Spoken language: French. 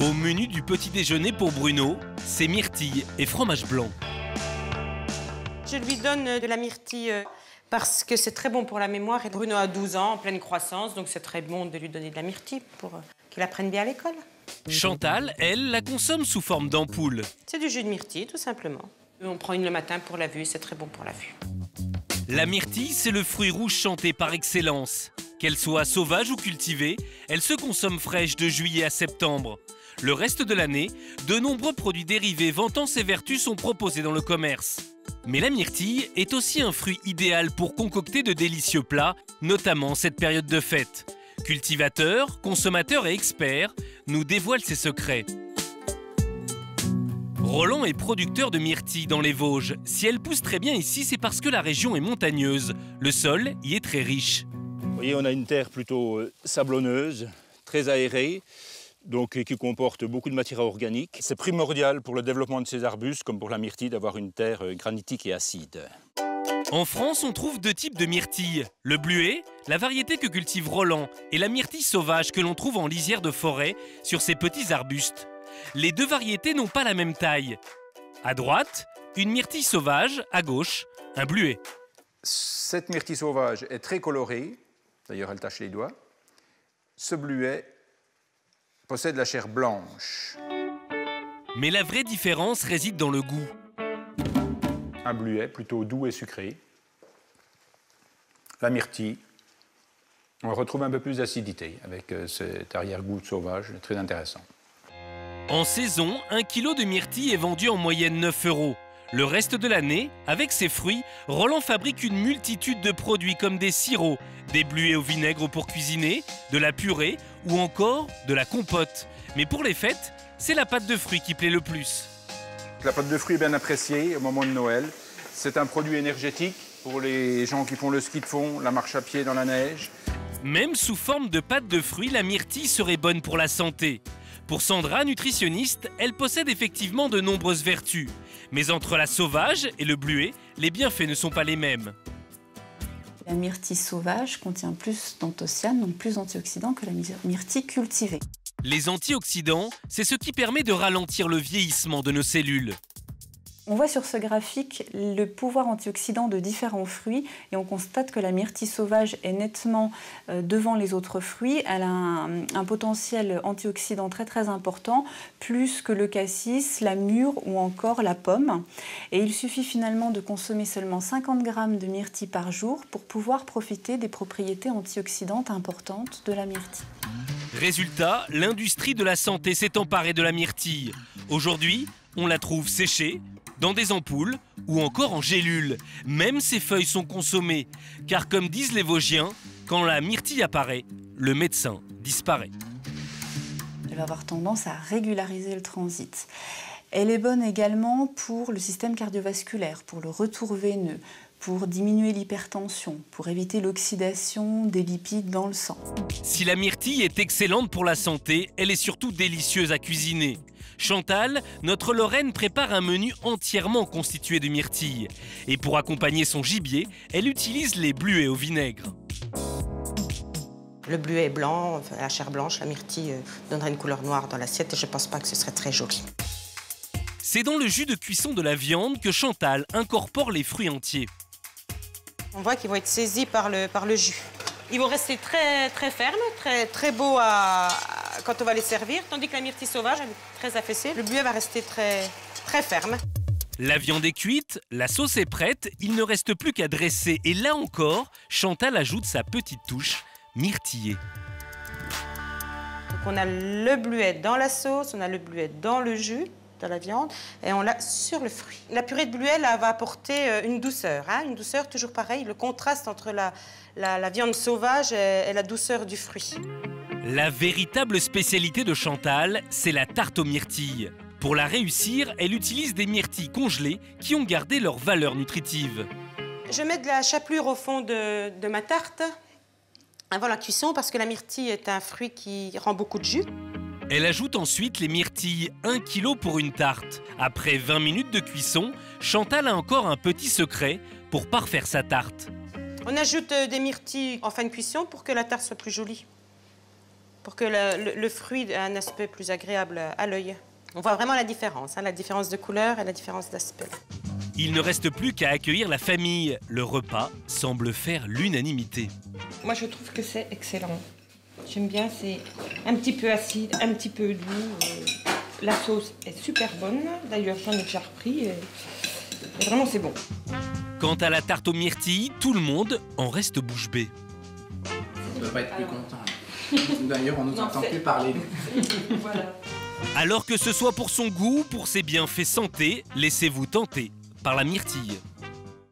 Au menu du petit déjeuner pour Bruno, c'est myrtilles et fromage blanc. Je lui donne de la myrtille parce que c'est très bon pour la mémoire. Et Bruno a 12 ans, en pleine croissance, donc c'est très bon de lui donner de la myrtille pour qu'il apprenne bien à l'école. Chantal, elle, la consomme sous forme d'ampoule. C'est du jus de myrtille, tout simplement. On prend une le matin pour la vue, c'est très bon pour la vue. La myrtille, c'est le fruit rouge chanté par excellence. Qu'elle soit sauvage ou cultivée, elle se consomme fraîche de juillet à septembre. Le reste de l'année, de nombreux produits dérivés vantant ses vertus sont proposés dans le commerce. Mais la myrtille est aussi un fruit idéal pour concocter de délicieux plats, notamment cette période de fête. Cultivateurs, consommateurs et experts nous dévoilent ses secrets. Roland est producteur de myrtilles dans les Vosges. Si elle pousse très bien ici, c'est parce que la région est montagneuse. Le sol y est très riche. Vous voyez, on a une terre plutôt sablonneuse, très aérée, donc qui comporte beaucoup de matière organique. C'est primordial pour le développement de ces arbustes, comme pour la myrtille, d'avoir une terre granitique et acide. En France, on trouve deux types de myrtilles. Le bluet, la variété que cultive Roland, et la myrtille sauvage que l'on trouve en lisière de forêt sur ces petits arbustes. Les deux variétés n'ont pas la même taille. À droite, une myrtille sauvage, à gauche, un bluet. Cette myrtille sauvage est très colorée, d'ailleurs elle tache les doigts. Ce bluet possède la chair blanche. Mais la vraie différence réside dans le goût. Un bluet plutôt doux et sucré. La myrtille, on retrouve un peu plus d'acidité avec cet arrière-goût sauvage, très intéressant. En saison, 1 kg de myrtille est vendu en moyenne 9 €. Le reste de l'année, avec ses fruits, Roland fabrique une multitude de produits comme des sirops, des bluets au vinaigre pour cuisiner, de la purée ou encore de la compote. Mais pour les fêtes, c'est la pâte de fruits qui plaît le plus. La pâte de fruits est bien appréciée au moment de Noël. C'est un produit énergétique pour les gens qui font le ski de fond, la marche à pied dans la neige. Même sous forme de pâte de fruits, la myrtille serait bonne pour la santé. Pour Sandra, nutritionniste, elle possède effectivement de nombreuses vertus. Mais entre la sauvage et le bluet, les bienfaits ne sont pas les mêmes. La myrtille sauvage contient plus d'anthocyanes, donc plus d'antioxydants que la myrtille cultivée. Les antioxydants, c'est ce qui permet de ralentir le vieillissement de nos cellules. On voit sur ce graphique le pouvoir antioxydant de différents fruits et on constate que la myrtille sauvage est nettement devant les autres fruits. Elle a un potentiel antioxydant très important, plus que le cassis, la mûre ou encore la pomme. Et il suffit finalement de consommer seulement 50 g de myrtille par jour pour pouvoir profiter des propriétés antioxydantes importantes de la myrtille. Résultat, l'industrie de la santé s'est emparée de la myrtille. Aujourd'hui, on la trouve séchée, dans des ampoules ou encore en gélules. Même ses feuilles sont consommées, car comme disent les Vosgiens, quand la myrtille apparaît, le médecin disparaît. Elle va avoir tendance à régulariser le transit. Elle est bonne également pour le système cardiovasculaire, pour le retour veineux, pour diminuer l'hypertension, pour éviter l'oxydation des lipides dans le sang. Si la myrtille est excellente pour la santé, elle est surtout délicieuse à cuisiner. Chantal, notre Lorraine, prépare un menu entièrement constitué de myrtilles. Et pour accompagner son gibier, elle utilise les bluets au vinaigre. Le bluet est blanc, la chair blanche, la myrtille donnerait une couleur noire dans l'assiette et je ne pense pas que ce serait très joli. C'est dans le jus de cuisson de la viande que Chantal incorpore les fruits entiers. On voit qu'ils vont être saisis par le jus. Ils vont rester très fermes, très beaux quand on va les servir, tandis que la myrtille sauvage, elle est très affaissée. Le bluet va rester très ferme. La viande est cuite, la sauce est prête, il ne reste plus qu'à dresser. Et là encore, Chantal ajoute sa petite touche myrtillée. Donc on a le bluet dans la sauce, on a le bluet dans le jus de la viande et on l'a sur le fruit. La purée de bluet là, va apporter une douceur, une douceur toujours pareil, le contraste entre la viande sauvage et la douceur du fruit. La véritable spécialité de Chantal, c'est la tarte aux myrtilles. Pour la réussir, elle utilise des myrtilles congelées qui ont gardé leur valeur nutritive. Je mets de la chapelure au fond de ma tarte avant la cuisson parce que la myrtille est un fruit qui rend beaucoup de jus. Elle ajoute ensuite les myrtilles, 1 kg pour une tarte. Après 20 minutes de cuisson, Chantal a encore un petit secret pour parfaire sa tarte. On ajoute des myrtilles en fin de cuisson pour que la tarte soit plus jolie. pour que le fruit ait un aspect plus agréable à l'œil. On voit vraiment la différence de couleur et la différence d'aspect. Il ne reste plus qu'à accueillir la famille. Le repas semble faire l'unanimité. Moi, je trouve que c'est excellent. J'aime bien, c'est un petit peu acide, un petit peu doux. La sauce est super bonne. D'ailleurs, j'en ai déjà repris. Et vraiment, c'est bon. Quant à la tarte aux myrtilles, tout le monde en reste bouche bée. On ne peut pas être plus content. D'ailleurs, on ne nous entend plus parler. Voilà. Alors que ce soit pour son goût, pour ses bienfaits santé, laissez-vous tenter par la myrtille.